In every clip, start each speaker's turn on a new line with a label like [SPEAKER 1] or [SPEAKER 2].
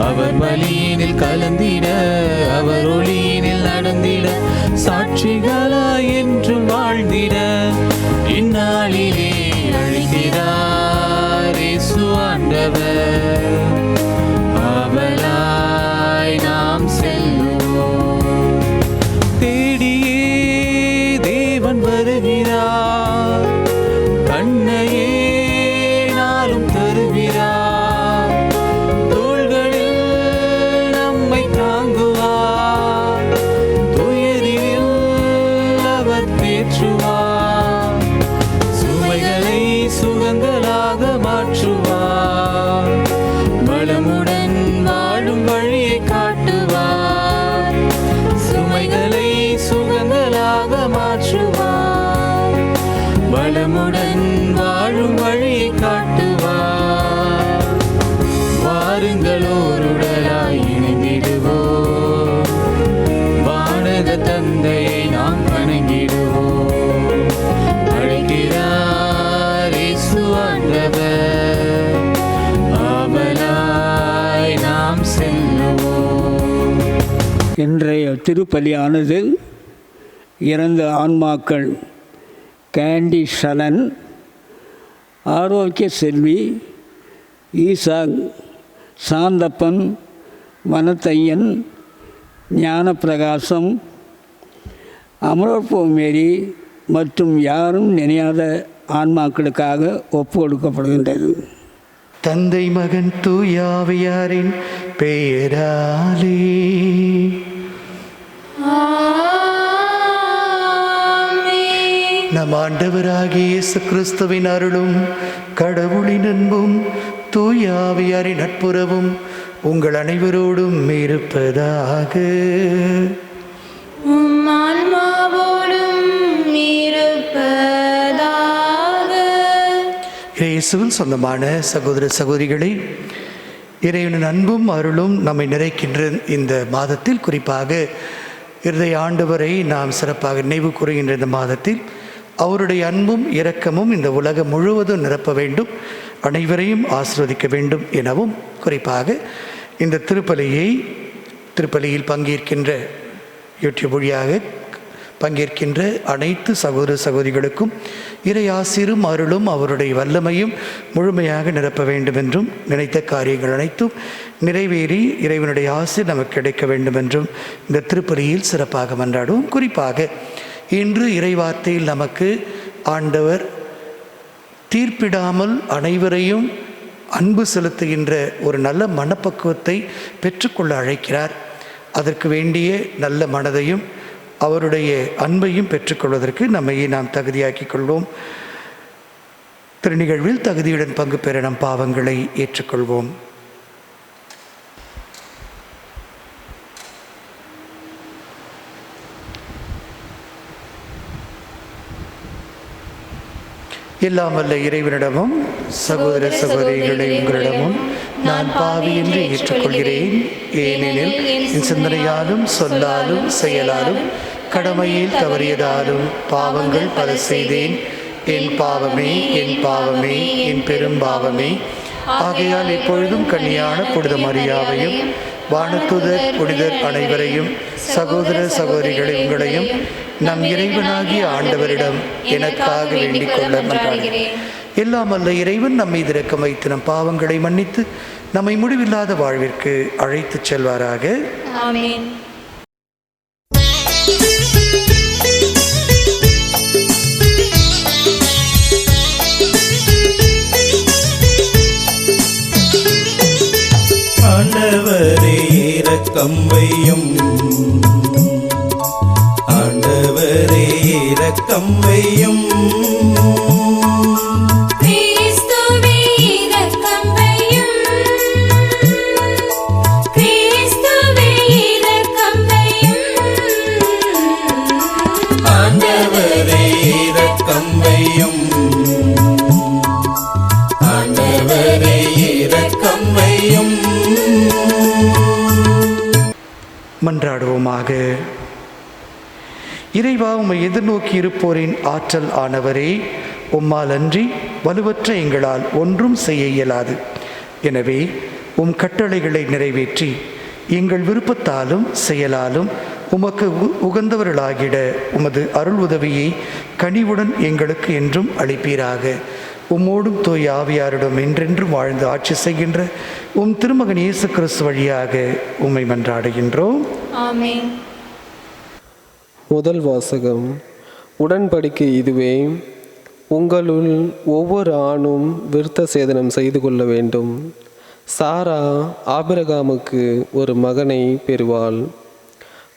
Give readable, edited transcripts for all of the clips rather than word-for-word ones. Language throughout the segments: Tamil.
[SPEAKER 1] அவர் பலியினில் கலந்திட, அவர் ஒளியினில் நடந்திட, சாட்சிகளாய் என்று வாழ்ந்திட இந்நாளிலே அழைக்கிறார் இயேசு ஆண்டவர். அவளாய் நாம் செல்லுவோம். தேடியே தேவன் வருகிறார், கண்ணையே நாளும் தருகிறார், தோள்களில் நம்மை தாங்குவார், துயரில் அவர் தேற்றுவார், சுமைகளை சுகங்களாக மாற்றுவார், பலமுடன் வாழும் வழியை காட்டுவார், சுமைகளை சுகங்களாக மாற்றுவார், பலமுடன் வாழும் வழியை காட்டுவார். வாருங்கள் ஓருடலாய் இணைந்திடுவோம், வானக தந்தையை நாம் வணங்கிடுவோம். அழைக்கிறார் இயேசு ஆண்டவர், அவளாய் நாம் செல்லுவோம்.
[SPEAKER 2] இன்றைய திருப்பலியானது இறந்த ஆன்மாக்கள் கேண்டி ஷலன், ஆரோக்கிய செல்வி, ஈசாக், சாந்தப்பன், வனத்தையன், ஞானப்பிரகாசம், அமரோற்போ மேரி மற்றும் யாரும் நினையாத ஆன்மாக்களுக்காக ஒப்பு கொடுக்கப்படுகின்றது.
[SPEAKER 3] தந்தை மகன் தூயாவியாரின் பெயராலே நம் ஆண்டவராகிய இயேசு கிறிஸ்துவின் அருளும் கடவுளின் அன்பும் தூயாவியாரின் நட்புறவும் உங்கள் அனைவரோடும் இருப்பதாக. இயேசுவில் சொந்தமான சகோதர சகோதரிகளை, இறைவனின் அன்பும் அருளும் நம்மை நிறைக்கின்ற இந்த மாதத்தில், குறிப்பாக இருதய ஆண்டவரை நாம் சிறப்பாக நினைவு கூறுகின்ற இந்த மாதத்தில் அவருடைய அன்பும் இரக்கமும் இந்த உலகம் முழுவதும் நிரப்ப வேண்டும், அனைவரையும் ஆசீர்வதிக்க வேண்டும் எனவும், குறிப்பாக இந்த திருப்பலியில் பங்கேற்கின்ற யூடியூப் வழியாக பங்கேற்கின்ற அனைத்து சகோதர சகோதரிகளுக்கும் இறை ஆசீரும் அருளும் அவருடைய வல்லமையும் முழுமையாக நிரப்ப வேண்டும் என்றும், நினைத்த காரியங்கள் அனைத்தும் நிறைவேறி இறைவனுடைய ஆசீர் நமக்கு கிடைக்க வேண்டும் என்றும் இந்த திருப்பலியில் சிறப்பாக மன்றாடுவோம். குறிப்பாக இன்று இறைவார்த்தையில் நமக்கு ஆண்டவர் தீர்ப்பிடாமல் அனைவரையும் அன்பு செலுத்துகின்ற ஒரு நல்ல மனப்பக்குவத்தை பெற்றுக்கொள்ள அழைக்கிறார். அதற்கு வேண்டிய நல்ல மனதையும் அவருடைய அன்பையும் பெற்றுக்கொள்வதற்கு நம்மையே நாம் தகுதியாக்கிக் கொள்வோம். திருநிகழ்வில் தகுதியுடன் பங்கு பெற நம் பாவங்களை ஏற்றுக்கொள்வோம். எல்லாம் வல்ல இறைவனிடமும் சகோதர சகோதரிகளை உங்களிடமும் நான் பாவி என்று ஏற்றுக்கொள்கிறேன். ஏனெனில் என் சிந்தனையாலும் சொல்லாலும் செயலாலும் கடமையில் தவறியதாலும் பாவங்கள் பல செய்தேன். என் பாவமே, என் பாவமே, என் பெரும் பாவமே. ஆகையால் எப்பொழுதும் கன்னியான புனித மரியாவையும் வானத்துதர் புனிதர் அனைவரையும் சகோதர சகோதரிகளை உங்களையும் நம் இறைவனாகிய ஆண்டவரிடம் எனக்காக வேண்டிக் கொள்ள மன்றாடுகிறேன். எல்லாம் அல்ல இறைவன் நம்மை இரக்கம் வைத்து நம் பாவங்களை மன்னித்து நம்மை முடிவில்லாத வாழ்விற்கு அழைத்துச் செல்வாராக.
[SPEAKER 4] ஆமென்.
[SPEAKER 5] ஆண்டவரே இரக்கம் வையும், ஆண்டவரே இரக்கம் வையும்,
[SPEAKER 4] கிறிஸ்துவே இரக்கம் வையும், கிறிஸ்துவே இரக்கம் வையும்,
[SPEAKER 5] ஆண்டவரே இரக்கம் வையும், ஆண்டவரே இரக்கம் வையும்.
[SPEAKER 3] மன்றாடுவோமாக. இறைவா, உம்மை எதிர்நோக்கி இருப்போரின் ஆற்றல் ஆனவரே, உம்மால் அன்றி வலுவற்ற எங்களால் ஒன்றும் செய்ய இயலாது. எனவே உம் கட்டளைகளை நிறைவேற்றி எங்கள் விருப்பத்தாலும் செயலாலும் உமக்கு உகந்தவர்களாகிட உமது அருள் உதவியை கனிவுடன் எங்களுக்கு என்றும் அளிப்பீராக. உம்மோடும் தூய் ஆவியாரிடம் என்றென்றும் வாழ்ந்து ஆட்சி செய்கின்ற உம் திருமகன் இயேசு கிறிஸ்து வழியாக உம்மை மன்றாடுகின்றோம்.
[SPEAKER 4] ஆமென்.
[SPEAKER 6] முதல் வாசகம். உடன்படிக்கை இதுவே: உங்களுள் ஒவ்வொரு ஆணும் விருத்த சேதனம் செய்து கொள்ள வேண்டும். சாரா ஆபிரகாமுக்கு ஒரு மகனை பெறுவாள்.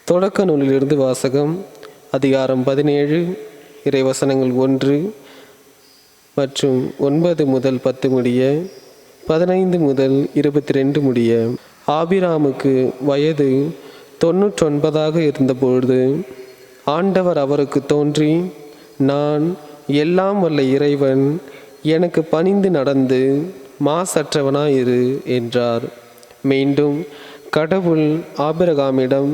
[SPEAKER 6] தொடக்க நூலிலிருந்து வாசகம். அதிகாரம் 17, இறைவசனங்கள் 1 மற்றும் 9 முதல் 10 முடிய, 15 முதல் 22 முடிய. ஆபிராமுக்கு வயது 99 இருந்தபொழுது ஆண்டவர் அவருக்கு தோன்றி, நான் எல்லாம் வல்ல இறைவன், எனக்கு பணிந்து நடந்து மாசற்றவனாயிரு என்றார். மீண்டும் கடவுள் ஆபிரகாமிடம்,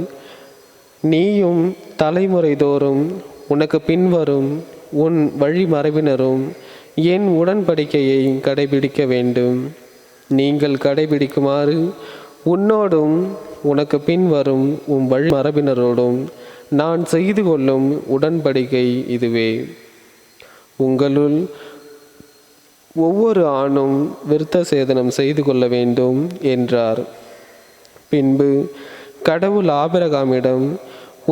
[SPEAKER 6] நீயும் தலைமுறை தோறும் உனக்கு பின்வரும் உன் வழிமரபினரும் என் உடன்படிக்கையை கடைபிடிக்க வேண்டும். நீங்கள் கடைபிடிக்குமாறு உன்னோடும் உனக்கு பின்வரும் உன் வழிமரபினரோடும் நான் செய்து கொள்ளும் உடன்படிக்கை இதுவே: உங்களுள் ஒவ்வொரு ஆணும் விருத்த சேதனம் செய்து கொள்ள வேண்டும் என்றார். பின்பு கடவுள் ஆபிரகாமிடம்,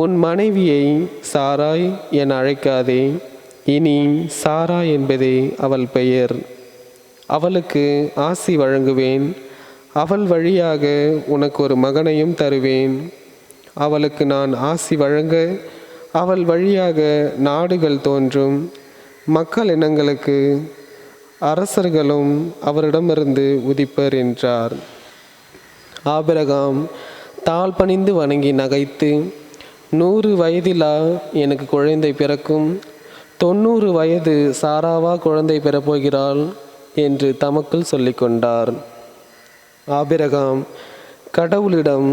[SPEAKER 6] உன் மனைவியை சாராய் என அழைக்காதே, இனி சாரா என்பதே அவள் பெயர். அவளுக்கு ஆசி வழங்குவேன். அவள் வழியாக உனக்கு ஒரு மகனையும் தருவேன். அவளுக்கு நான் ஆசி வழங்க அவள் வழியாக நாடுகள் தோன்றும். மக்கள் இனங்களுக்கு அரசர்களும் அவரிடமிருந்து உதிப்பர் என்றார். ஆபிரகாம் தாழ் பணிந்து வணங்கி நகைத்து, 100 வயதிலா எனக்கு குழந்தை பிறக்கும்? 90 வயது சாராவா குழந்தை பெறப்போகிறாள் என்று தமக்குள் சொல்லிக்கொண்டார். ஆபிரகாம் கடவுளிடம்,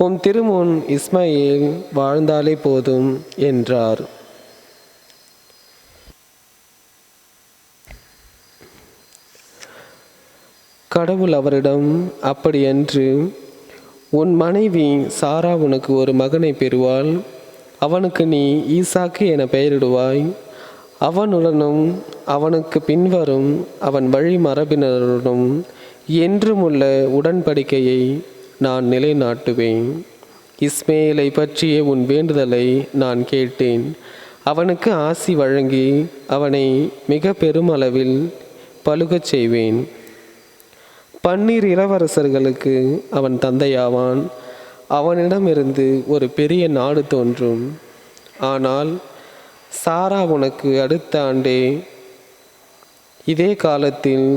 [SPEAKER 6] உம் திருமுன் இஸ்மாயில் வாழ்ந்தாலே போதும் என்றார். கடவுள் அவரிடம், அப்படியன்று, உன் மனைவி சாரா உனக்கு ஒரு மகனை பெறுவாள். அவனுக்கு நீ ஈசாக்கு என பெயரிடுவாய். அவனுடனும் அவனுக்கு பின்வரும் அவன் வழி மரபினருடனும் என்றுமுள்ள உடன்படிக்கையை நான் நிலைநாட்டுவேன். இஸ்மேலை பற்றிய உன் வேண்டுதலை நான் கேட்டேன். அவனுக்கு ஆசி வழங்கி அவனை மிக பெருமளவில் பலுகச் செய்வேன். 12 இளவரசர்களுக்கு அவன் தந்தையாவான். அவனிடமிருந்து ஒரு பெரிய நாடு தோன்றும். ஆனால் சாரா உனக்கு அடுத்த ஆண்டே இதே காலத்தில்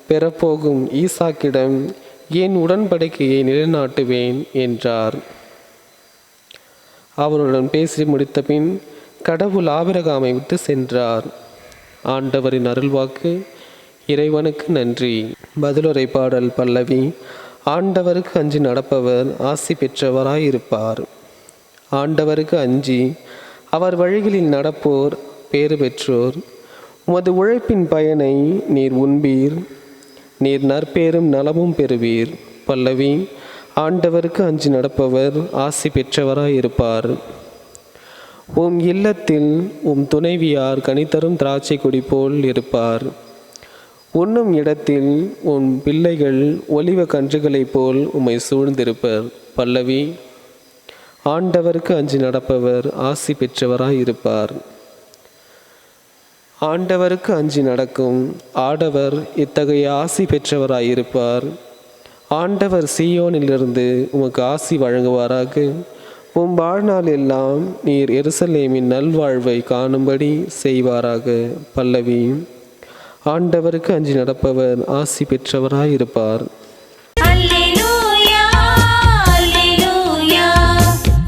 [SPEAKER 6] பெறப்போகும் ஈசாக்கிடம் என் உடன்படிக்கையை நிலைநாட்டுவேன் என்றார். அவருடன் பேசி முடித்த பின் கடவுள் ஆபிரகாமை விட்டு சென்றார். ஆண்டவரின் அருள்வாக்கு. இறைவனுக்கு நன்றி. பதிலுரை பாடல் பல்லவி. ஆண்டவருக்கு அஞ்சி நடப்பவர் ஆசி பெற்றவராயிருப்பார். ஆண்டவருக்கு அஞ்சி அவர் வழிகளில் நடப்போர் பேறு பெற்றோர். உமது உழைப்பின் பயனை நீர் உண்பீர். நீர் நற்பேரும் நலமும் பெறுவீர். பல்லவி. ஆண்டவருக்கு அஞ்சி நடப்பவர் ஆசி பெற்றவராயிருப்பார். உம் இல்லத்தில் உம் துணைவியார் கனிதரும் திராட்சை கொடி போல் இருப்பார். உண்ணும் இடத்தில் உன் பிள்ளைகள் ஒலிவ கன்றுகளைப் போல் உம்மை சூழ்ந்திருப்பர். பல்லவி. ஆண்டவருக்கு அஞ்சி நடப்பவர் ஆசி பெற்றவராயிருப்பார். ஆண்டவருக்கு அஞ்சி நடக்கும் ஆடவர் இத்தகைய ஆசி பெற்றவராயிருப்பார். ஆண்டவர் சீயோனிலிருந்து உமக்கு ஆசி வழங்குவாராக. உம் வாழ்நாள் எல்லாம் நீர் எருசலேமின் நல்வாழ்வை காணும்படி செய்வாராக. பல்லவி. ஆண்டவருக்கு அஞ்சி நடப்பவர் ஆசி பெற்றவராயிருப்பார்.
[SPEAKER 4] அல்லேலூயா, அல்லேலூயா,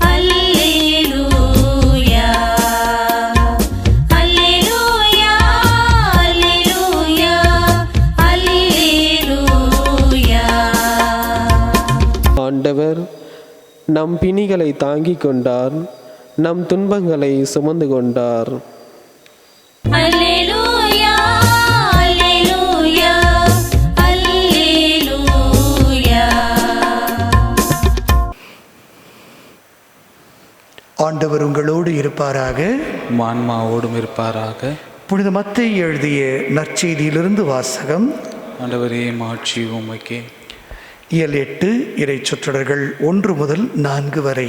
[SPEAKER 4] அல்லேலூயா, அல்லேலூயா, அல்லேலூயா, அல்லேலூயா.
[SPEAKER 6] ஆண்டவர் நம் பிணிகளை தாங்கிக் கொண்டார், நம் துன்பங்களை சுமந்து கொண்டார்.
[SPEAKER 4] அல்லேலூயா, அல்லேலூயா, அல்லேலூயா.
[SPEAKER 3] ஆண்டவர் உங்களோடு இருப்பாராக.
[SPEAKER 1] ஆன்மாவோடும் இருப்பாராக.
[SPEAKER 3] புனித மத்தேயு எழுதிய நற்செய்தியிலிருந்து வாசகம்.
[SPEAKER 1] ஆண்டவரே மாட்சி உமக்கே.
[SPEAKER 3] இயல் 8 இறை சொற்றொடர்கள் 1 முதல் 4 வரை.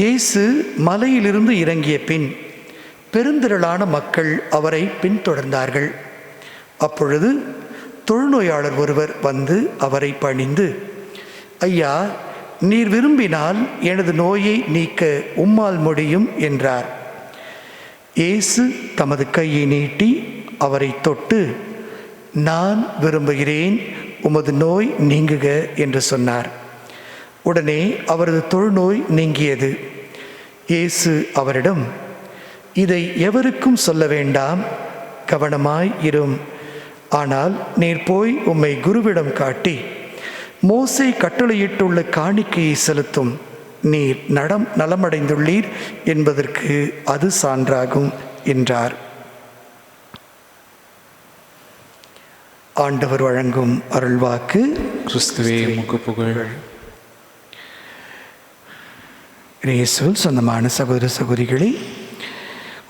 [SPEAKER 3] இயேசு மலையிலிருந்து இறங்கிய பின் பெருந்திரளான மக்கள் அவரை பின்தொடர்ந்தார்கள். அப்பொழுது தொழுநோயாளர் ஒருவர் வந்து அவரை பணிந்து, ஐயா, நீர் விரும்பினால் எனது நோயை நீக்க உம்மால் முடியும் என்றார். இயேசு தமது கையை நீட்டி அவரை தொட்டு, நான் விரும்புகிறேன், உமது நோய் நீங்குக என்று சொன்னார். உடனே அவரது தொழுநோய் நீங்கியது. இயேசு அவரிடம், இதை எவருக்கும் சொல்ல வேண்டாம், கவனமாய் இரும். ஆனால் நீர் போய் உம்மை குருவிடம் காட்டி மோசே கட்டளையிட்டுள்ள காணிக்கையை செலுத்தும். நீர் நலமடைந்துள்ளீர் என்பதற்கு அது சான்றாகும் என்றார். ஆண்டவர் வழங்கும் அருள்வாக்கு.
[SPEAKER 1] கிறிஸ்துவே உமக்கு புகழ்.
[SPEAKER 3] இயேசுவில் சொந்தமான சகோதர சகோதரிகளே,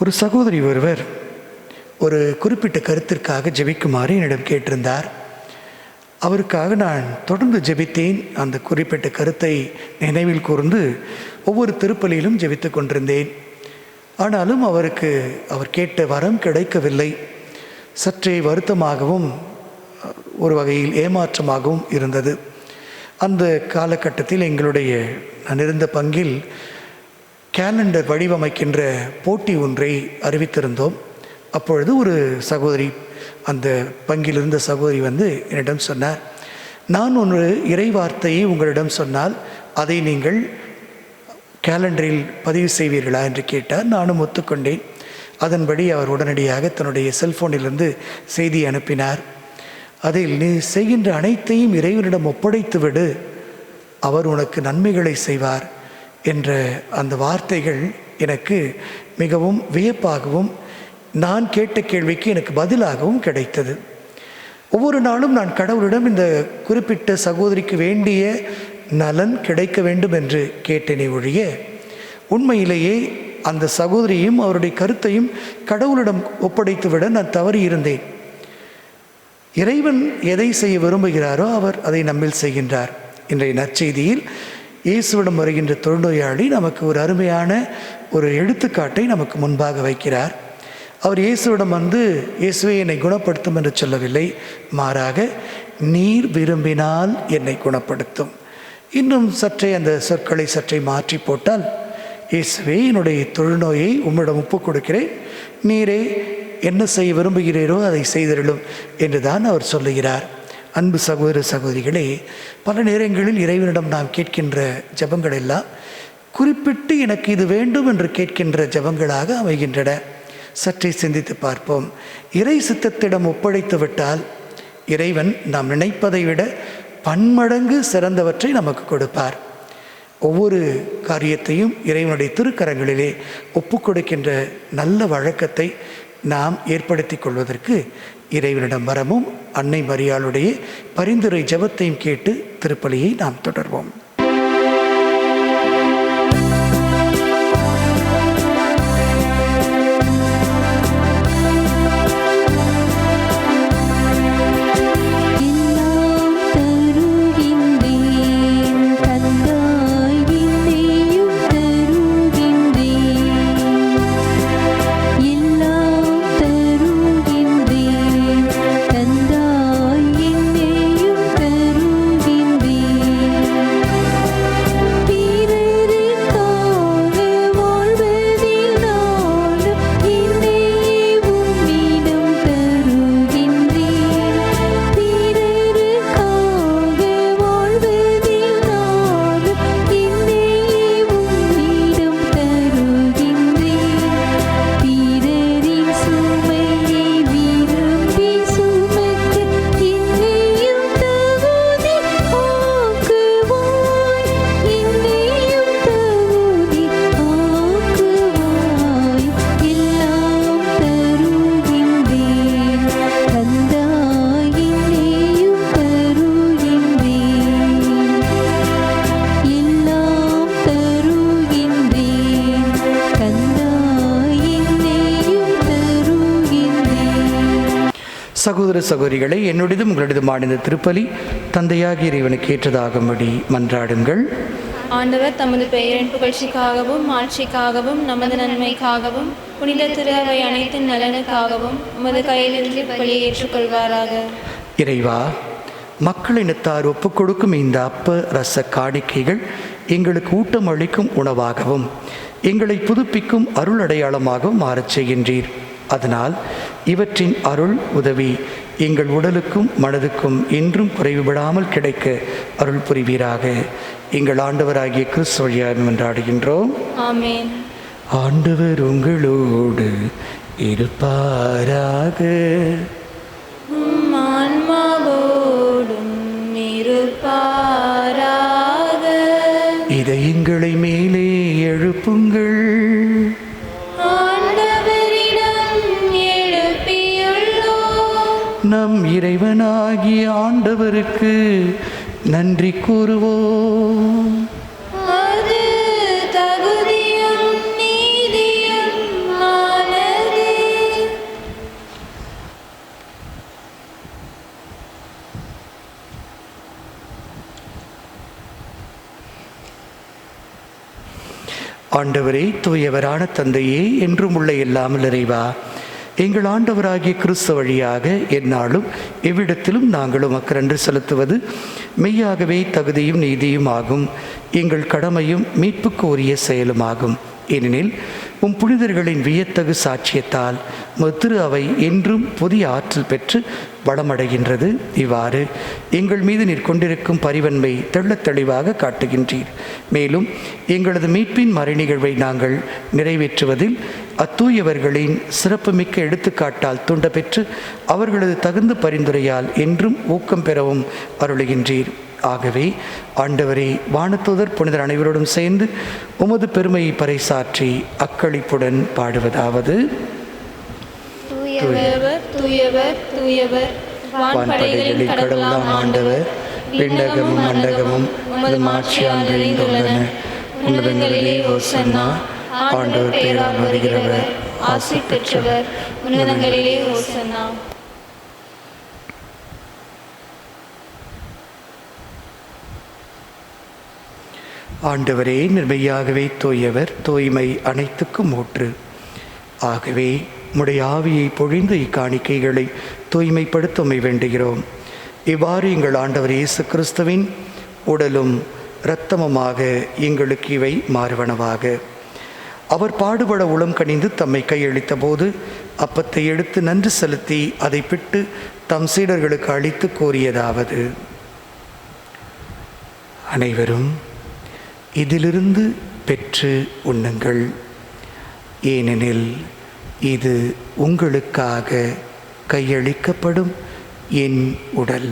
[SPEAKER 3] ஒரு சகோதரி ஒருவர் ஒரு குறிப்பிட்ட கருத்திற்காக ஜெபிக்குமாறு என்னிடம் கேட்டிருந்தார். அவருக்காக நான் தொடர்ந்து ஜெபித்தேன். அந்த குறிப்பிட்ட கருத்தை நினைவில் கூர்ந்து ஒவ்வொரு திருப்பலியிலும் ஜெபித்து கொண்டிருந்தேன். ஆனாலும் அவர் கேட்ட வரம் கிடைக்கவில்லை. சற்றே வருத்தமாகவும் ஒரு வகையில் ஏமாற்றமாகவும் இருந்தது. அந்த காலகட்டத்தில் நான் இருந்த பங்கில் கேலண்டர் வடிவமைக்கின்ற போட்டி ஒன்றை அறிவித்திருந்தோம். அப்பொழுது ஒரு சகோதரி, அந்த பங்கில் இருந்த சகோதரி வந்து என்னிடம் சொன்னார், நான் ஒரு இறைவார்த்தையை உங்களிடம் சொன்னால் அதை நீங்கள் கேலண்டரில் பதிவு செய்வீர்களா என்று கேட்டார். நானும் ஒத்துக்கொண்டேன். அதன்படி அவர் உடனடியாக தன்னுடைய செல்போனிலிருந்து செய்தி அனுப்பினார். அதில், நீ செய்கின்ற அனைத்தையும் இறைவனிடம் ஒப்படைத்து விடு, அவர் உனக்கு நன்மைகளை செய்வார் என்ற அந்த வார்த்தைகள் எனக்கு மிகவும் வியப்பாகவும் நான் கேட்ட கேள்விக்கு எனக்கு பதிலாகவும் கிடைத்தது. ஒவ்வொரு நாளும் நான் கடவுளிடம் இந்த குறிப்பிட்ட சகோதரிக்கு வேண்டிய நலன் கிடைக்க வேண்டும் என்று கேட்டேனே ஒழிய, உண்மையிலேயே அந்த சகோதரியும் அவருடைய கருத்தையும் கடவுளிடம் ஒப்படைத்து விட நான் தவறி இருந்தேன். இறைவன் எதை செய்ய விரும்புகிறாரோ அவர் அதை நம்மில் செய்கின்றார். இன்றைய நற்செய்தியில் இயேசுவிடம் வருகின்ற தொழுநோயாளி நமக்கு ஒரு அருமையான ஒரு எடுத்துக்காட்டை நமக்கு முன்பாக வைக்கிறார். அவர் இயேசுவிடம் வந்து, இயேசுவை என்னை குணப்படுத்தும் என்று சொல்லவில்லை, மாறாக நீர் விரும்பினால் என்னை குணப்படுத்தும். இன்னும் சற்றே அந்த சொற்களை சற்றே மாற்றி போட்டால், இயேசுவே, என்னுடைய தொழுநோயை உம்மிடம் ஒப்புக் கொடுக்கிறேன், நீரே என்ன செய்ய விரும்புகிறீரோ அதை செய்திருளும் என்று தான் அவர் சொல்லுகிறார். அன்பு சகோதர சகோதரிகளே, பல நேரங்களில் இறைவனிடம் நாம் கேட்கின்ற ஜபங்கள் எல்லாம் குறிப்பிட்டு எனக்கு இது வேண்டும் என்று கேட்கின்ற ஜபங்களாக அமைகின்றன. சற்றே சிந்தித்து பார்ப்போம். இறை சித்தத்திடம் ஒப்படைத்து விட்டால் இறைவன் நாம் நினைப்பதை விட பன்மடங்கு சிறந்தவற்றை நமக்கு கொடுப்பார். ஒவ்வொரு காரியத்தையும் இறைவனுடைய திருக்கரங்களிலே ஒப்புக் கொடுக்கின்ற நல்ல வழக்கத்தை நாம் ஏற்படுத்தி கொள்வதற்கு இறைவனிடம் வரமும் அன்னை மரியாளுடைய பரிந்துரை ஜெபத்தையும் கேட்டு திருப்பலியை நாம் தொடர்வோம். சகோதர சகோதரிகளை என்னுடையதும் உங்களுடையதுமான இந்த திருப்பலி தந்தையாகிய இறைவனுக்கு ஏற்றதாகும்படி மன்றாடுங்கள்.
[SPEAKER 7] ஆண்டவர் தமது பெயரின் புகழ்ச்சிக்காகவும் ஆட்சிக்காகவும் நமது நன்மைக்காகவும் புனித திரு அவை அனைத்தின் நலனுக்காகவும் உமது கையிலிருந்து பலியை ஏற்றுக்கொள்வாராக.
[SPEAKER 3] இறைவா, மக்களினத்தார் ஒப்புக் கொடுக்கும் இந்த அப்ப ரச காணிக்கைகள் எங்களுக்கு ஊட்டம் அளிக்கும் உணவாகவும் எங்களை புதுப்பிக்கும் அருள் அடையாளமாகவும் மாறச் செய்கின்றீர். அதனால் இவற்றின் அருள் உதவி எங்கள் உடலுக்கும் மனதுக்கும் என்றும் குறைவுபடாமல் கிடைக்க அருள் புரிவீராக. எங்கள் ஆண்டவராகிய கிறிஸ்து வழியாக மன்றாடுகின்றோம்.
[SPEAKER 7] ஆமென்.
[SPEAKER 3] ஆண்டவர் உங்களோடு இருப்பாராக.
[SPEAKER 7] ஆன்மாவோடும் இருப்பாராக.
[SPEAKER 3] இதயங்களை மேலே எழுப்புங்கள்.
[SPEAKER 7] ஆண்டவரிடம் எழுப்பியுள்ளோம்.
[SPEAKER 3] நம் இறைவனாகிய ஆண்டவருக்கு நன்றி கூறுவோம்.
[SPEAKER 7] அது தகுதியும் நீதியும் ஆனது.
[SPEAKER 3] ஆண்டவரே, தூயவரான தந்தையே, என்றும் உள்ள இல்லாமல் இறைவா, எங்கள் ஆண்டவராகிய கிறிஸ்து வழியாக எந்நாளும் எவ்விடத்திலும் நாங்கள் உமக்கு நன்றி செலுத்துவது மெய்யாகவே தகுதியும் நீதியும் ஆகும். எங்கள் கடமையும் மீட்புக்கு உரிய செயலுமாகும். ஏனெனில் புனிதர்களின் வியத்தகு சாட்சியத்தால் திரு அவை என்றும் புதிய ஆற்றல் பெற்று வளமடைகின்றது. இவ்வாறு எங்கள் மீது நீர் கொண்டிருக்கும் பரிவன்மை தெள்ளத் தெளிவாக காட்டுகின்றீர். மேலும் எங்களது மீட்பின் மறைநிகழ்வை நாங்கள் நிறைவேற்றுவதில் அத்தூயவர்களின் சிறப்புமிக்க எடுத்துக்காட்டால் தூண்ட பெற்று அவர்களது தகுந்த பரிந்துரையால் என்றும் ஊக்கம் பெறவும் அருளுகின்றீர். ஆகவே ஆண்டவரே, வானதூதர் புனிதர் அனைவரோடும் சேர்ந்து உமது பெருமையை பறைசாற்றி அக்களிப்புடன் பாடுவதாவது:
[SPEAKER 7] தூயவர் தூயவர் தூயவர்
[SPEAKER 3] வான்படைகளின் கடவுளாம் ஆண்டவர், விண்ணகமும் மண்டகமும் உமது மாட்சியால் நிறைந்துள்ளன. உன்னதங்களிலே ஓசன்னா. ஆண்டவர் பேரால் வருகிறவர்
[SPEAKER 7] ஆசி பெற்றவர். உன்னதங்களிலே ஓசன்னா.
[SPEAKER 3] ஆண்டவரே, நிர்மையாகவே தூயவர், தூய்மை அனைத்துக்கும் ஊற்று. ஆகவே உம்முடைய ஆவியை பொழிந்து இக்காணிக்கைகளை தூய்மைப்படுத்த உம்மை வேண்டுகிறோம். இவ்வாறு எங்கள் ஆண்டவர் இயேசு கிறிஸ்துவின் உடலும் இரத்தமுமாக எங்களுக்கு இவை மாறுவனவாக. அவர் பாடுபட உளம் கனிந்து தம்மை கையளித்த போது அப்பத்தை எடுத்து நன்றி செலுத்தி அதை பிட்டு தம் சீடர்களுக்கு அளித்து கூறியதாவது: அனைவரும் இதிலிருந்து பெற்று உண்ணுங்கள். ஏனெனில் இது உங்களுக்காக கையளிக்கப்படும் என் உடல்.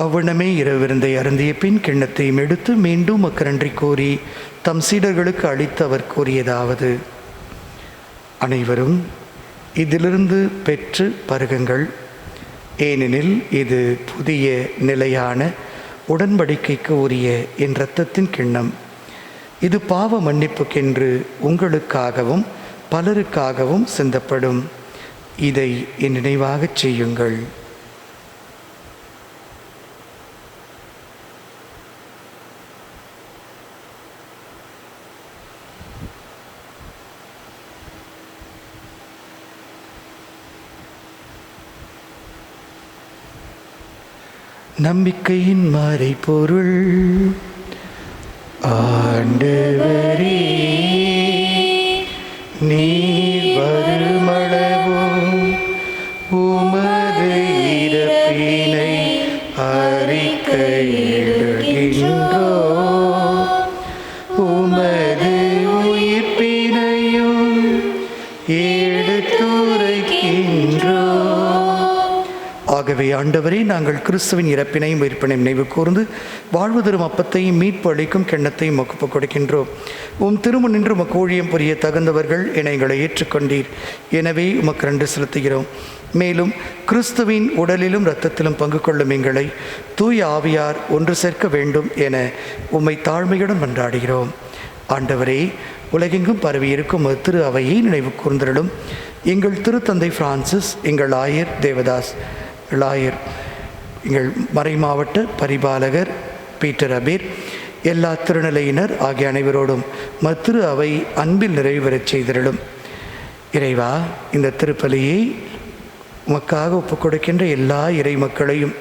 [SPEAKER 3] அவ்வண்ணமே இரவிருந்தை அருந்திய பின் கிண்ணத்தையும் எடுத்து மீண்டும் நன்றி கூறி தம் சீடர்களுக்கு அளித்து அவர் கூறியதாவது: அனைவரும் இதிலிருந்து பெற்று பருகுங்கள். ஏனெனில் இது புதிய நிலையான உடன்படிக்கைக்கு உரிய என் இரத்தத்தின் கிண்ணம். இது பாவ மன்னிப்புக்கென்று உங்களுக்காகவும் பலருக்காகவும் சிந்தப்படும். இதை என் நினைவாகச் செய்யுங்கள். நம்பிக்கையின் மறைபொருள். ஆண்டவரே, நீர் வருமளவும் உமது இறப்பினை அறிக்கையிடுகின்றோம், உமது உயிர்ப்பினையும் எடுத்துரைக்கின்றோம். ஆகவே ஆகவே ஆண்டவரே, நாங்கள் கிறிஸ்துவின் இறப்பினையும் உயிர்ப்பினையும் நினைவு கூர்ந்து வாழ்வு தரும் அப்பத்தையும் மீட்பு அளிக்கும் கிண்ணத்தையும் ஒப்புக் கொடுக்கின்றோம். உம் திருமண் நின்று உமக்கு ஊழியம் புரிய தகுந்தவர்கள் என எங்களை ஏற்றுக்கொண்டீர். எனவே உமக்கு நன்றி செலுத்துகிறோம். மேலும் கிறிஸ்துவின் உடலிலும் இரத்தத்திலும் பங்கு கொள்ளும் எங்களை தூய ஆவியார் ஒன்று சேர்க்க வேண்டும் என உம்மை தாழ்மையுடன் மன்றாடுகிறோம். ஆண்டவரே, உலகெங்கும் பரவி இருக்கும் திரு அவையை நினைவு கூர்ந்தருளும். எங்கள் திருத்தந்தை பிரான்சிஸ், எங்கள் ஆயர் தேவதாஸ், ஆயர், எங்கள் மறைமாவட்ட பரிபாலகர் பீட்டர் அபீர், எல்லா திருநிலையினர் ஆகிய அனைவரோடும் திரு அவை அன்பில் நிறைவு பெறச் செய்திருளும். இறைவா, இந்த திருப்பலியை உமக்காக ஒப்புக் கொடுக்கின்ற எல்லா இறை மக்களையும்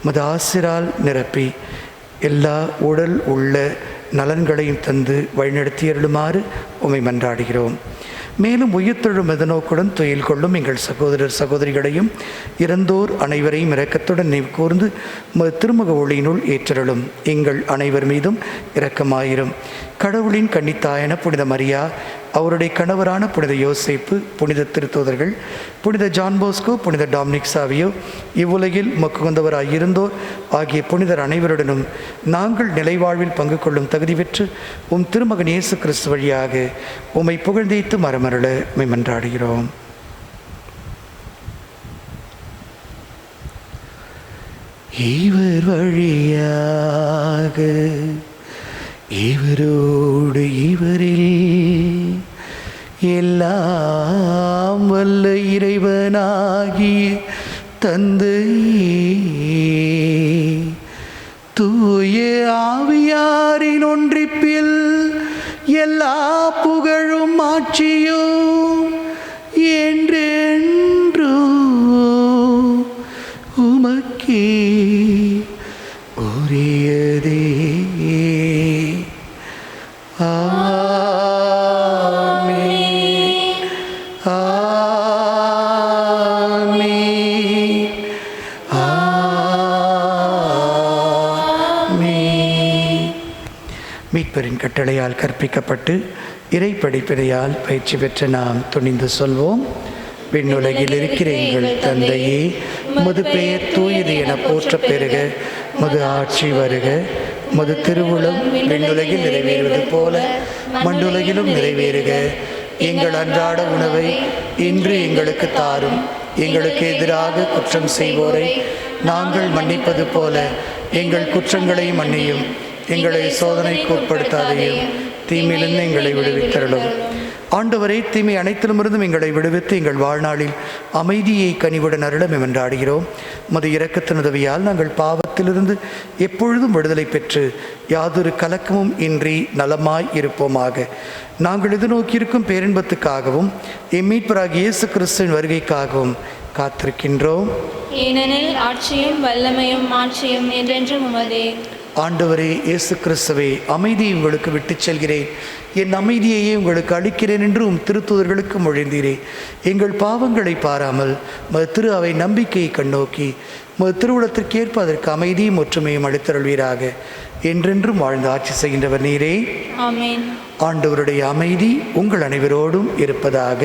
[SPEAKER 3] மது ஆசிரால் நிரப்பி எல்லா உடல் உள்ள நலன்களையும் தந்து வழிநடத்தியருளுமாறு உம்மை மன்றாடுகிறோம். மேலும் உயிர்த்தெழும் எதனோக்குடன் துயில் கொள்ளும் எங்கள் சகோதரர் சகோதரிகளையும் இறந்தோர் அனைவரையும் இரக்கத்துடன் நினைவு கூர்ந்து திருமுக ஒளியினுள் ஏற்றருளும். எங்கள் அனைவர் மீதும் இரக்கமாயிரும். கடவுளின் கன்னித்தாயன புனித மரியா, அவருடைய கணவரான புனித யோசேப்பு, புனித திருத்தூதர்கள், புனித ஜான் போஸ்கோ, புனித டாமினிக் சாவியோ, இவ்வுலகில் மக்குவந்தவராயிருந்தோர் ஆகிய புனிதர் அனைவருடனும் நாங்கள் நிலைவாழ்வில் பங்கு கொள்ளும் தகுதி பெற்று உம் திருமகன் இயேசு கிறிஸ்து வழியாக உம்மை புகழ்ந்தேத்து மரமருள உம்மை மன்றாடுகிறோம். இவர் வழியாக, இவரோடு, இவரில் எல்லாம் வல்ல இறைவனாகிய தந்தையே, தூய ஆவியாரின் ஒன்றிப்பில் எல்லா புகழும் ஆட்சியும் என்றென்றோ உமக்கே உரியதே. மீட்பரின் கட்டளையால் கற்பிக்கப்பட்டு இறை படிப்பினையால் பயிற்சி பெற்ற நாம் துணிந்து சொல்வோம். விண்ணுலகில் இருக்கிற எங்கள் தந்தையே, உமது பெயர் தூயது என போற்ற பெறுக. உமது ஆட்சி வருக. உமது திருவுளம் விண்ணுலகில் நிறைவேறுவது போல மண்ணுலகிலும் நிறைவேறுக. எங்கள் அன்றாட உணவை இன்று எங்களுக்கு தாரும். எங்களுக்கு எதிராக குற்றம் செய்வோரை நாங்கள் மன்னிப்பது போல எங்கள் குற்றங்களை மன்னியும். எங்களை சோதனைக்கு உட்படுத்தாதையும், தீமையிலிருந்து எங்களை விடுவித்தருளும். ஆண்டவரே, தீமை அனைத்திலுமிருந்தும் எங்களை விடுவித்து எங்கள் வாழ்நாளில் அமைதியை கனிவுடன் அருளம் என்றாடுகிறோம். உமது இரக்கத்தின் உதவியால் நாங்கள் பாவத்திலிருந்து எப்பொழுதும் விடுதலை பெற்று யாதொரு கலக்கமும் இன்றி நலமாய் இருப்போமாக. நாங்கள் எதிர்நோக்கியிருக்கும் பேரின்பத்துக்காகவும் எம்மீட்பராகிய இயேசு கிறிஸ்துவின் வருகைக்காகவும் காத்திருக்கின்றோம்.
[SPEAKER 7] ஏனெனில் ஆட்சியும் வல்லமையும் மாட்சியும் என்றென்றும் உமதே.
[SPEAKER 3] ஆண்டவரே இயேசு கிறிஸ்துவே, அமைதியை உங்களுக்கு விட்டுச் செல்கிறேன், என் அமைதியையே உங்களுக்கு அளிக்கிறேன் என்று திருத்தூதர்களுக்கு மொழிந்தீரே. எங்கள் பாவங்களை பாராமல் மது திரு அவை நம்பிக்கையை கண்ணோக்கி மது திருவுளத்திற்கேற்ப அதற்கு அமைதியும் ஒற்றுமையும் அளித்தருள்வீராக. என்றென்றும் வாழ்ந்து ஆட்சி செய்கின்றவர் நீரே.
[SPEAKER 7] ஆமென்.
[SPEAKER 3] ஆண்டவருடைய அமைதி உங்கள் அனைவரோடும் இருப்பதாக,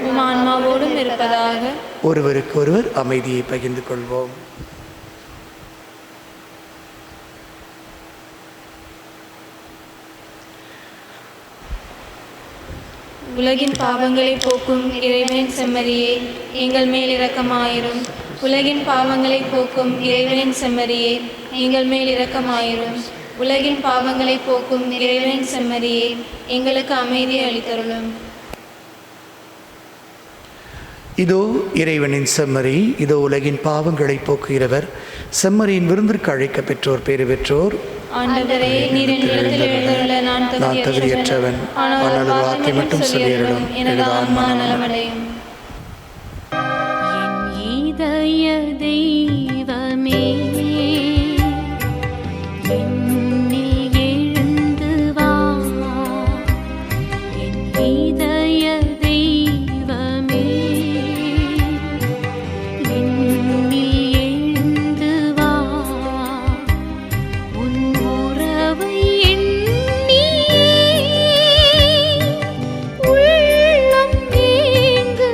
[SPEAKER 7] உம் ஆன்மாவோடும் இருப்பதாக.
[SPEAKER 3] ஒருவருக்கு ஒருவர் அமைதியை பகிர்ந்து கொள்வோம்.
[SPEAKER 7] உலகின் பாவங்களை போக்கும் இறைவனின் செம்மறியே, எங்கள் மேல் இரக்கமாயிரும். உலகின் பாவங்களை போக்கும் இறைவனின் செம்மறியே, எங்கள் மேல் இரக்கமாயிரும். உலகின் பாவங்களை போக்கும் இறைவனின் செம்மறியே, எங்களுக்கு அமைதியை அளித்தருளும்.
[SPEAKER 3] இதோ இறைவனின் செம்மறி, இதோ உலகின் பாவங்களை போக்குகிறவர். செம்மறியின் விருந்திற்கு அழைக்க பெற்றோர் பேறு பெற்றோர்.
[SPEAKER 7] ஆண்டவரே, நீர் என் இடத்தில் எழுந்தருள நான் தகுதியற்றவன். ஆனால் ஒரு வார்த்தை மட்டும் சொல்லியருளும், எனது ஆன்மா நலமடையும்.
[SPEAKER 4] என் இதய தெய்வமே, என்னில் எழுந்து வா. என் இதய தெய்வமே, என்னில் எழுந்து வா. உன் உறவை எண்ணி உள்ளம் ஏங்குதே.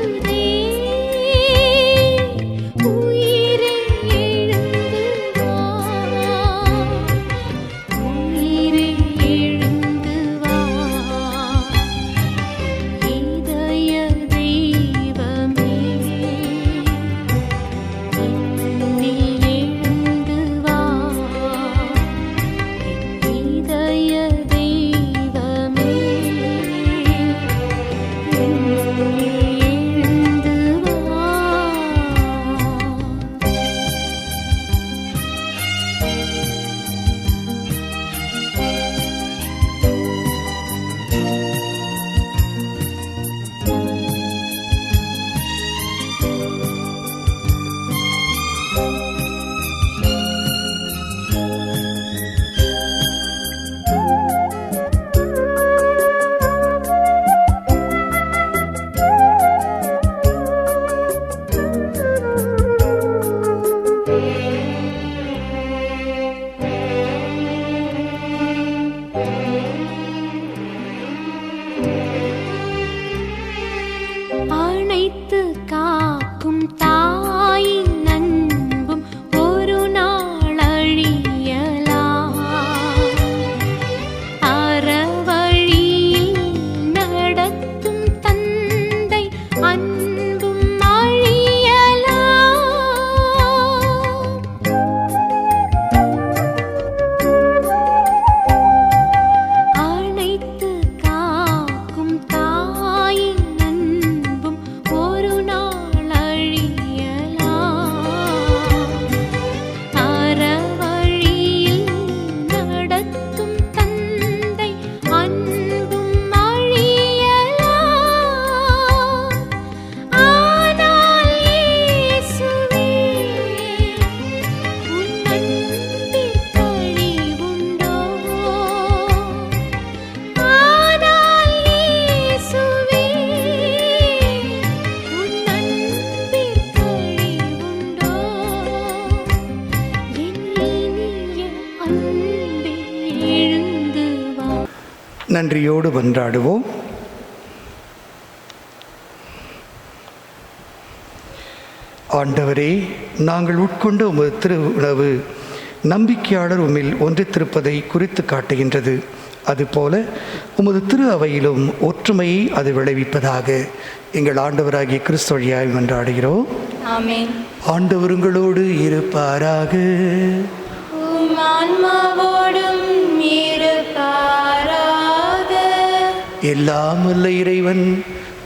[SPEAKER 3] நன்றியோடு மன்றாடுவோம். ஆண்டவரே, நாங்கள் உட்கொண்ட உமது திரு உணவு நம்பிக்கையாளர் உம்மில் ஒன்றித்திருப்பதை குறித்து காட்டுகின்றது. அதுபோல உமது திரு அவையிலும் ஒற்றுமையை அது விளைவிப்பதாக எங்கள் ஆண்டவராகிய கிறிஸ்து வழியாய் மன்றாடுகிறோம்.
[SPEAKER 7] ஆமென்.
[SPEAKER 3] ஆண்டவர் உங்களோடு இருப்பாராக.
[SPEAKER 7] உம் ஆன்மாவோடும் இருப்பாராக.
[SPEAKER 3] எல்லாம் வல்ல இறைவன்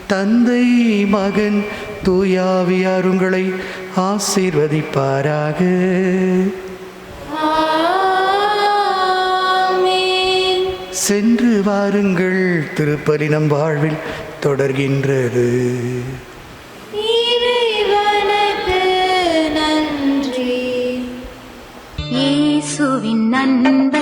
[SPEAKER 3] தந்தை, மகன், தூயாவியார் உங்களை ஆசீர்வதிப்பாராக.
[SPEAKER 7] ஆமென்.
[SPEAKER 3] சென்று வாருங்கள், திருப்பலி நம் வாழ்வில் தொடர்கின்றது.
[SPEAKER 7] இறைவனுக்கு நன்றி.
[SPEAKER 4] இயேசுவின் நண்பர்